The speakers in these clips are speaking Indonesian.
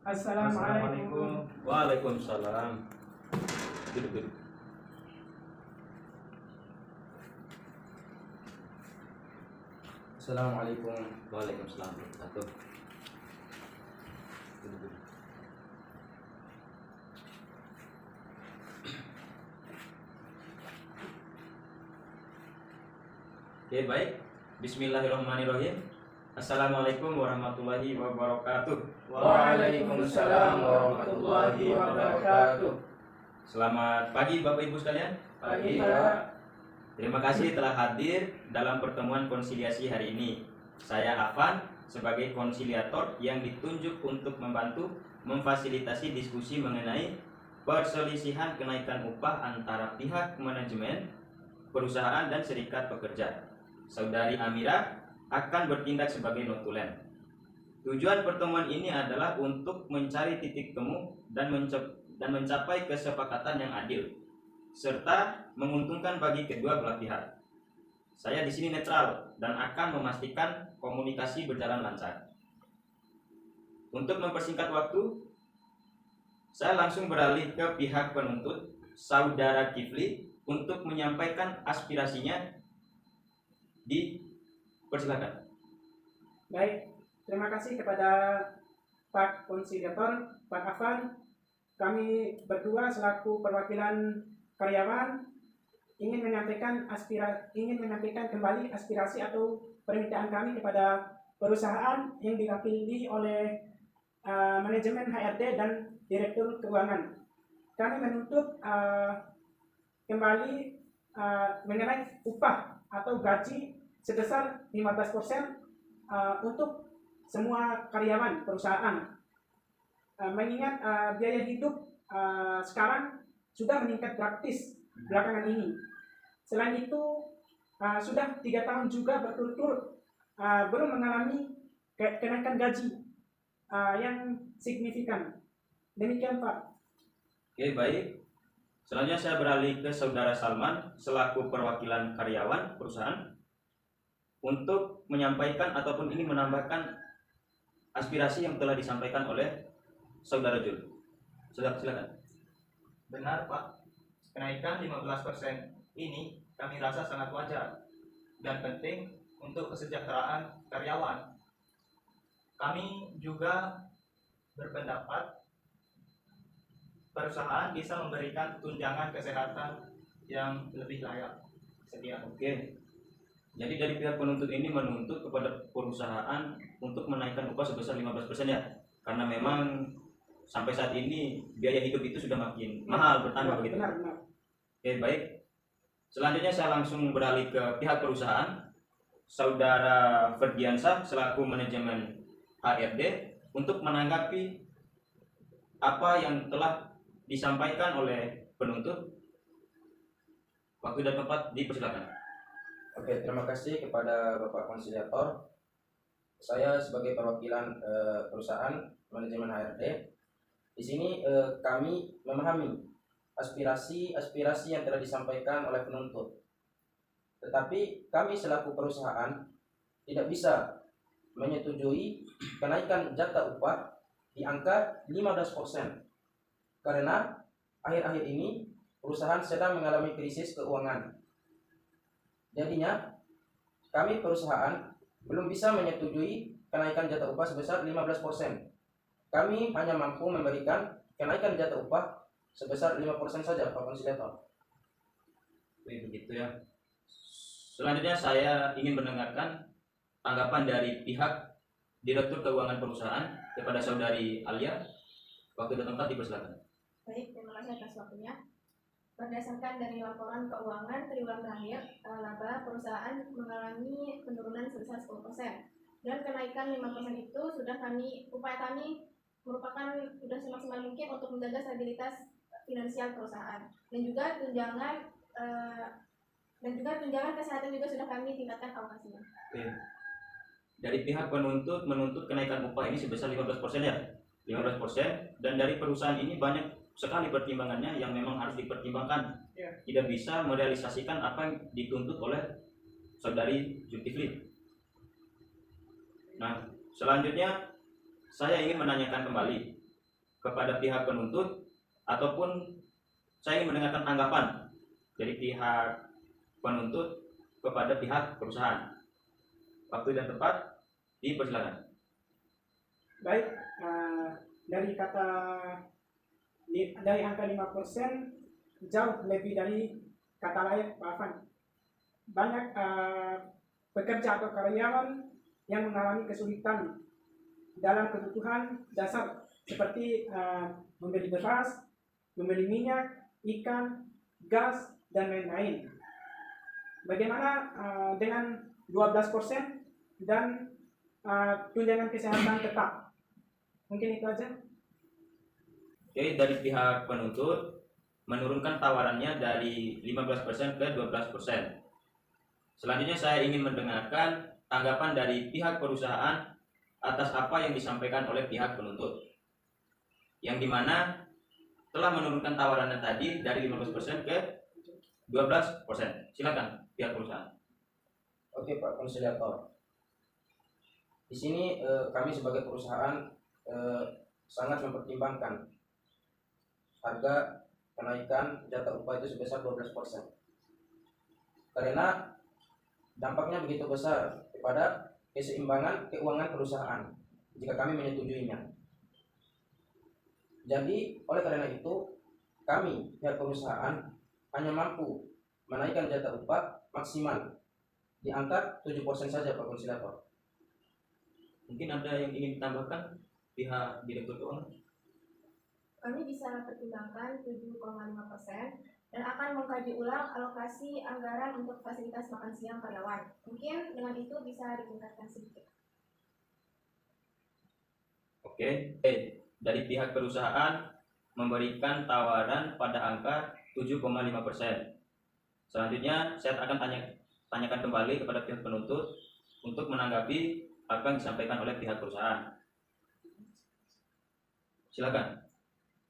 Assalamualaikum. Waalaikumsalam. Duduk. Assalamualaikum. Waalaikumsalam. Duduk. Oke, baik. Bismillahirrahmanirrahim. Assalamualaikum warahmatullahi wabarakatuh. Waalaikumsalam warahmatullahi wabarakatuh. Selamat pagi Bapak Ibu sekalian. Pagi, Pak. Terima kasih telah hadir dalam pertemuan konsiliasi hari ini. Saya Afan sebagai konsiliator yang ditunjuk untuk membantu memfasilitasi diskusi mengenai perselisihan kenaikan upah antara pihak manajemen perusahaan dan serikat pekerja. Saudari Amira akan bertindak sebagai notulen. Tujuan pertemuan ini adalah untuk mencari titik temu dan mencapai kesepakatan yang adil serta menguntungkan bagi kedua belah pihak. Saya di sini netral dan akan memastikan komunikasi berjalan lancar. Untuk mempersingkat waktu, saya langsung beralih ke pihak penuntut, Saudara Kifli, untuk menyampaikan aspirasinya. Dipersilakan. Baik, terima kasih kepada Pak Konsiliator, Pak Afan. Kami berdua selaku perwakilan karyawan ingin menyampaikan kembali aspirasi atau permintaan kami kepada perusahaan yang diwakili oleh manajemen HRD dan direktur keuangan. Kami menuntut kembali mengenai upah atau gaji sebesar 15% untuk semua karyawan perusahaan. Mengingat biaya hidup sekarang sudah meningkat drastis belakangan ini. Selain itu, sudah 3 tahun juga berturut-turut belum mengalami kenaikan gaji yang signifikan. Demikian, Pak. Oke, baik. Selanjutnya saya beralih ke Saudara Salman selaku perwakilan karyawan perusahaan untuk menyampaikan ataupun ingin menambahkan aspirasi yang telah disampaikan oleh Saudara Jul. Silakan. Benar, Pak. Kenaikan 15% ini kami rasa sangat wajar dan penting untuk kesejahteraan karyawan. Kami juga berpendapat perusahaan bisa memberikan tunjangan kesehatan yang lebih layak. Sekian. Oke. Jadi dari pihak penuntut ini menuntut kepada perusahaan untuk menaikkan upah sebesar 15% ya. Karena memang sampai saat ini biaya hidup itu sudah makin mahal bertambah begitu. Benar. Oke, baik. Selanjutnya saya langsung beralih ke pihak perusahaan. Saudara Ferdiansah selaku manajemen HRD untuk menanggapi apa yang telah disampaikan oleh penuntut. Waktu dan tempat dipersilakan. Oke, terima kasih kepada Bapak Konsiliator. Saya sebagai perwakilan perusahaan manajemen HRD. Di sini kami memahami aspirasi yang telah disampaikan oleh penuntut. Tetapi kami selaku perusahaan tidak bisa menyetujui kenaikan jatah upah di angka 15%. Karena akhir-akhir ini perusahaan sedang mengalami krisis keuangan. Jadinya kami perusahaan belum bisa menyetujui kenaikan jatah upah sebesar 15%. Kami hanya mampu memberikan kenaikan jatah upah sebesar 5% saja, Pak Konsiliator. Begitu ya. Selanjutnya saya ingin mendengarkan tanggapan dari pihak Direktur Keuangan Perusahaan kepada Saudari Alia. Waktu dan tempat dipersilakan. Baik, terima kasih atas waktunya. Berdasarkan dari laporan keuangan triwulan terakhir, laba perusahaan mengalami penurunan sebesar 10%. Dan kenaikan 5% itu upaya kami merupakan sudah semaksimal mungkin untuk menjaga stabilitas finansial perusahaan. Dan juga tunjangan kesehatan juga sudah kami tingkatkan alokasinya. Oke. Dari pihak penuntut menuntut kenaikan upah ini sebesar 15% ya. 15%, dan dari perusahaan ini banyak sekali pertimbangannya yang memang harus dipertimbangkan. Tidak bisa merealisasikan apa yang dituntut oleh Saudari Zulkifli. Nah, selanjutnya saya ingin menanyakan kembali kepada pihak penuntut, ataupun saya ingin mendengarkan tanggapan dari pihak penuntut kepada pihak perusahaan. Waktu dan tempat dipersilakan. Baik, dari angka 5% jauh lebih dari kata layak Pak Afan. Banyak pekerja atau karyawan yang mengalami kesulitan dalam kebutuhan dasar seperti membeli beras, membeli minyak, ikan, gas, dan lain-lain. Bagaimana dengan 12% dan tunjangan kesehatan tetap? Mungkin itu aja. Oke, dari pihak penuntut menurunkan tawarannya dari 15% ke 12%. Selanjutnya saya ingin mendengarkan tanggapan dari pihak perusahaan atas apa yang disampaikan oleh pihak penuntut, yang dimana telah menurunkan tawarannya tadi dari 15% ke 12%. Silakan pihak perusahaan. Oke Pak Konsiliator, di sini kami sebagai perusahaan sangat mempertimbangkan harga kenaikan jatah upah itu sebesar 12%, karena dampaknya begitu besar kepada keseimbangan keuangan perusahaan jika kami menyetujuinya. Jadi oleh karena itu kami pihak perusahaan hanya mampu menaikkan jatah upah maksimal di angka 7% saja Pak Konsiliator. Mungkin ada yang ingin ditambahkan pihak direktur keuangan? Kami bisa pertimbangkan 7,5% dan akan mengkaji ulang alokasi anggaran untuk fasilitas makan siang karyawan. Mungkin dengan itu bisa ditingkatkan sedikit. Oke, dari pihak perusahaan memberikan tawaran pada angka 7,5%. Selanjutnya saya akan tanyakan kembali kepada pihak penuntut untuk menanggapi apa yang disampaikan oleh pihak perusahaan. Silakan.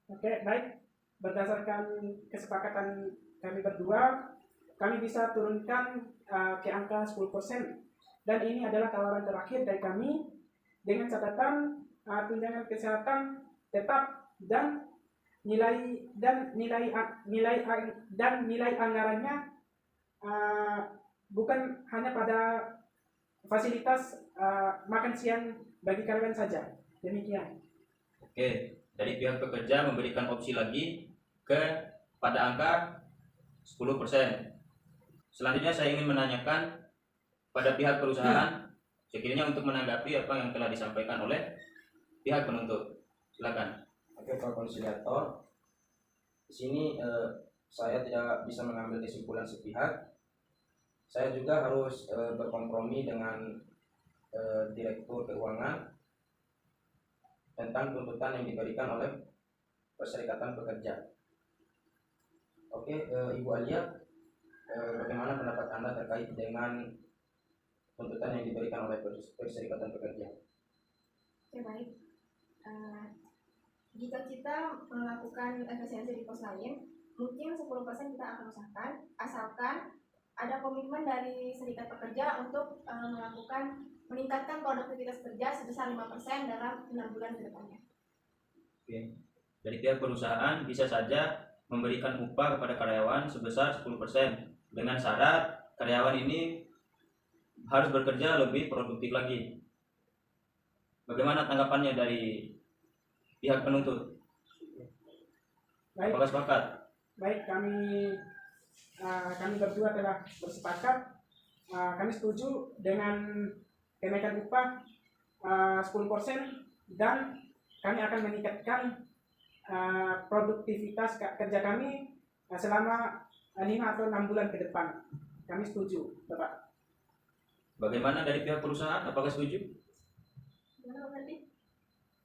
Oke, baik. Berdasarkan kesepakatan kami berdua, kami bisa turunkan ke angka 10%. Dan ini adalah tawaran terakhir dari kami dengan catatan tunjangan kesehatan tetap dan nilai anggarannya bukan hanya pada fasilitas makan siang bagi karyawan saja. Demikian. Oke, dari pihak pekerja memberikan opsi lagi pada angka 10%. Selanjutnya saya ingin menanyakan pada pihak perusahaan sekiranya untuk menanggapi apa yang telah disampaikan oleh pihak penuntut. Silakan. Oke Pak Konsiliator, di sini saya tidak bisa mengambil kesimpulan sepihak. Saya juga harus berkompromi dengan direktur keuangan tentang tuntutan yang diberikan oleh Perserikatan Pekerja. Oke, Ibu Alia, bagaimana pendapat Anda terkait dengan tuntutan yang diberikan oleh Perserikatan Pekerja? Oke, baik. Jika kita melakukan efisiensi di pos lain, mungkin 10% kita akan usahakan, asalkan ada komitmen dari serikat pekerja untuk meningkatkan produktivitas kerja sebesar 5% dalam 6 bulan ke depannya. Oke. Dari pihak perusahaan bisa saja memberikan upah kepada karyawan sebesar 10% dengan syarat karyawan ini harus bekerja lebih produktif lagi. Bagaimana tanggapannya dari pihak penuntut? Baik. Apakah sepakat? Baik, kami berdua telah bersepakat. Kami setuju dengan kenaikan upah 10% dan kami akan meningkatkan produktivitas kerja kami selama 5 atau 6 bulan ke depan. Kami setuju, Bapak. Bagaimana dari pihak perusahaan? Apakah setuju? Gimana nanti?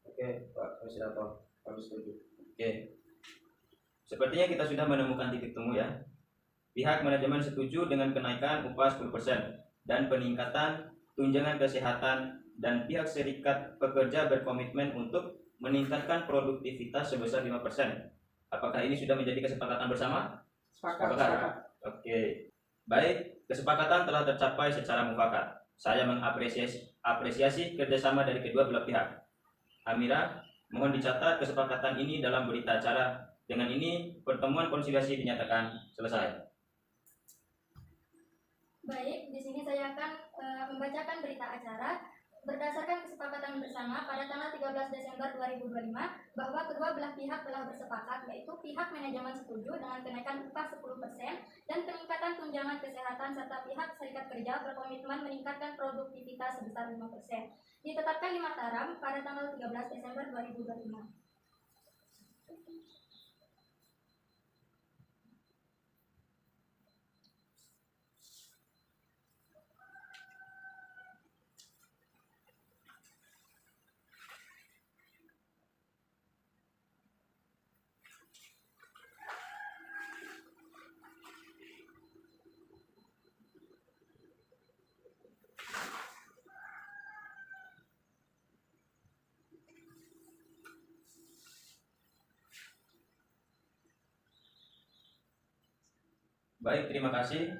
Oke Pak Konsiliator, kami setuju. Oke. Sepertinya kita sudah menemukan titik temu ya. Pihak manajemen setuju dengan kenaikan upah 10% dan peningkatan tunjangan kesehatan, dan pihak serikat pekerja berkomitmen untuk meningkatkan produktivitas sebesar 5%. Apakah ini sudah menjadi kesepakatan bersama? Sepakat. Oke. Baik, kesepakatan telah tercapai secara mufakat. Saya mengapresiasi kerjasama dari kedua belah pihak. Amira, Mohon dicatat kesepakatan ini dalam berita acara. Dengan ini pertemuan konsiliasi dinyatakan selesai. Baik, di sini saya akan membacakan berita acara. Berdasarkan kesepakatan bersama pada tanggal 13 Desember 2025 bahwa kedua belah pihak telah bersepakat, yaitu pihak manajemen setuju dengan kenaikan upah 10% dan peningkatan tunjangan kesehatan serta pihak serikat kerja berkomitmen meningkatkan produktivitas sebesar 5%. Ditetapkan di Mataram pada tanggal 13 Desember 2025. Baik, terima kasih.